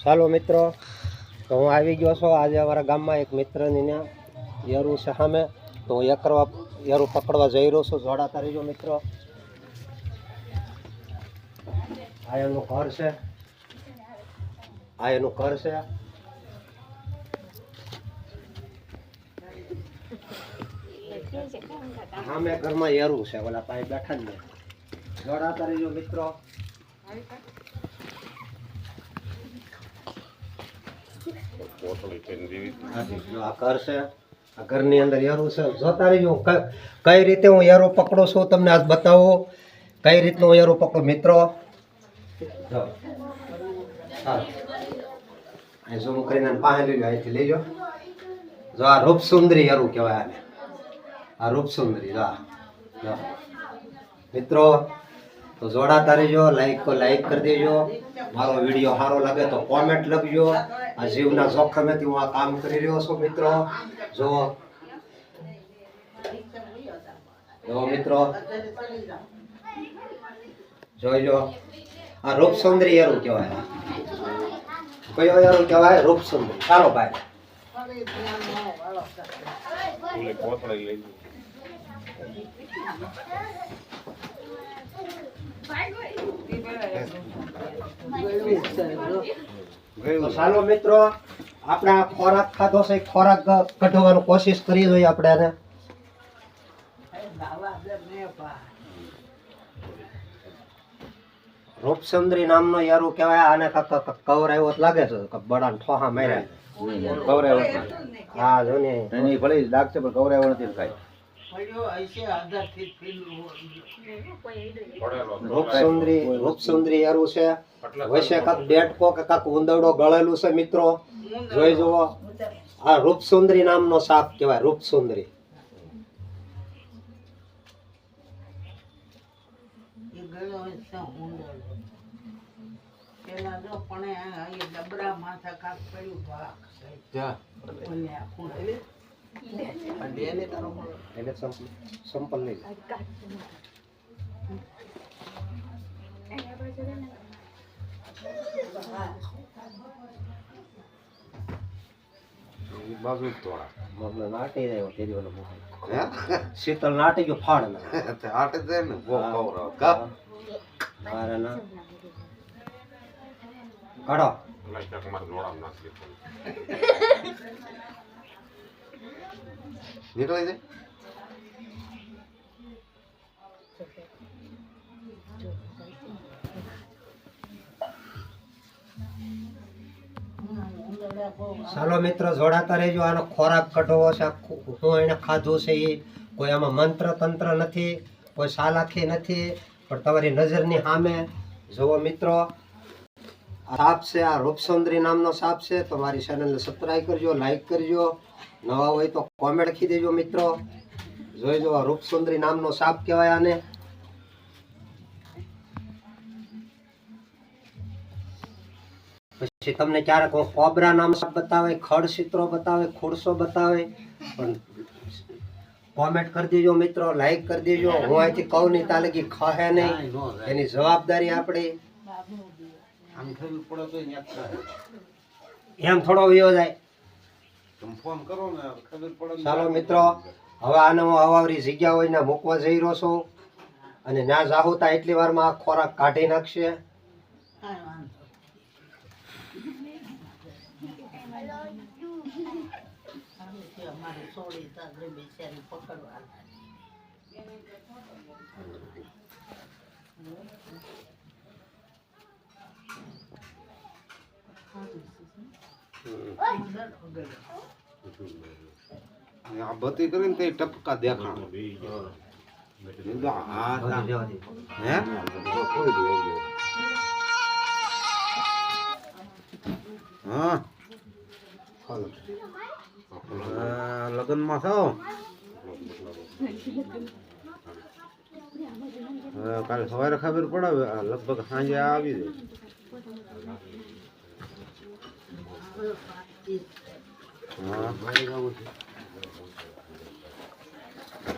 ચાલો મિત્રો, તો હું આવી ગયો છું આજે અમારા ગામમાં એક મિત્રની ત્યાં યરું છે સામે, તો હું યરું પકડવા જઈ રહ્યો છું. જોડાતા રહીજો મિત્રો. આ એનું ઘર છે, આ એનું ઘર છે. સામે ઘરમાં યરું છે, ઓલા પાસે બેઠા ને. જોડાતા રહીજો મિત્રો. આ ઘર છે, આ ઘરની અંદર યરું છે. જોતા રહીજો કઈ રીતે હું યરો પકડું છું, તમને આજ બતાવો કઈ રીતનું હું યરો પકડું મિત્રો. ઝૂમ કરીને પાસે લઈ લો, અહીંથી લઈ લો. જો આ રૂપસુંદરી યરું કહેવાય આને, આ રૂપસુંદરી. જો મિત્રો, તો જોડાતા રહેજો. લાઈક કરી દેજો. મારો વિડીયો સારો લાગે તો કોમેન્ટ લખજો. આ જીવના જોખમેથી હું આ કામ કરી રહ્યો છું મિત્રો. જો મિત્રો, જોઈ લો. આ રૂપસુંદરી યરું કહેવાય. કયો યરું કહેવાય? રૂપસુંદરી. ચાલો ભાઈ. ચાલો મિત્રો, આપણે આ ખોરાક ખાધો છે, ખોરાક કઢવાની કોશિશ કરી જોઈએ આપણે આને. રૂપસુંદરી નામનો યારું કહેવાય આને. કવરાયો લાગે છે, બડા ઠોહા માર્યા. કવરાયો હા જો ને એની ભલે લાગશે પણ કવરાયો નથી કાંઈ. રૂપસુંદરી યારું છે. વૈસે કાક બેટકો કે કાક ઉંદરડો ગળેલું છે મિત્રો. જોઈ જુઓ. આ રૂપસુંદરી નામનો સાપ કહેવાય. રૂપસુંદરી. સંપલ લઈ બાજુ થોડા નાટી રહ્યો શીતલ નાટી ગયો ફાડ ના આટે જાય ને બહુ કવરાવ મારે ના કાઢો. નીકળી જાય. ચાલો મિત્રો, જોડાતા રહેજો. આનો ખોરાક કઢવો છે, હું એને ખાધું છે એ કોઈ આમાં મંત્ર તંત્ર નથી, કોઈ સાલાખી નથી, પણ તમારી નજરની સામે જુઓ મિત્રો. સાપ છે, આ રૂપસુંદરી નામનો સાપ છે. તો મારી ચેનલને સબસ્ક્રાઈબ કરજો, લાઈક કરજો. નવા હોય તો કોમેન્ટ લખી દેજો મિત્રો. જોઈ જો, રૂપસુંદરી નામનો સાપ કહેવાય આને. પછી તમને ક્યારેક કોબરા નામ સાપ બતાવે, ખડચિત્રો બતાવે, ખુરશો બતાવે, પણ કોમેન્ટ કરી દેજો મિત્રો, લાઈક કરી દેજો. હું અહીંથી કહું નહીં ત્યાં લગી ખહે નહીં, એની જવાબદારી આપણી. એમ થોડો વયો જાય. ફોન કરો ને ખબર પડે. ચાલો મિત્રો, હવે આને હું અવાવરી જગ્યા હોય ને મૂકવા જઈ રહ્યો છું, અને ના જાહું તા એટલી વારમાં આ ખોરાક કાઢી નાખશે. આ બતી કરીને તે ટપકા દેખાણો. લગ્ન માં છો કાલે સવારે ખબર પડે. લગભગ સાંજે આવી જાય. હા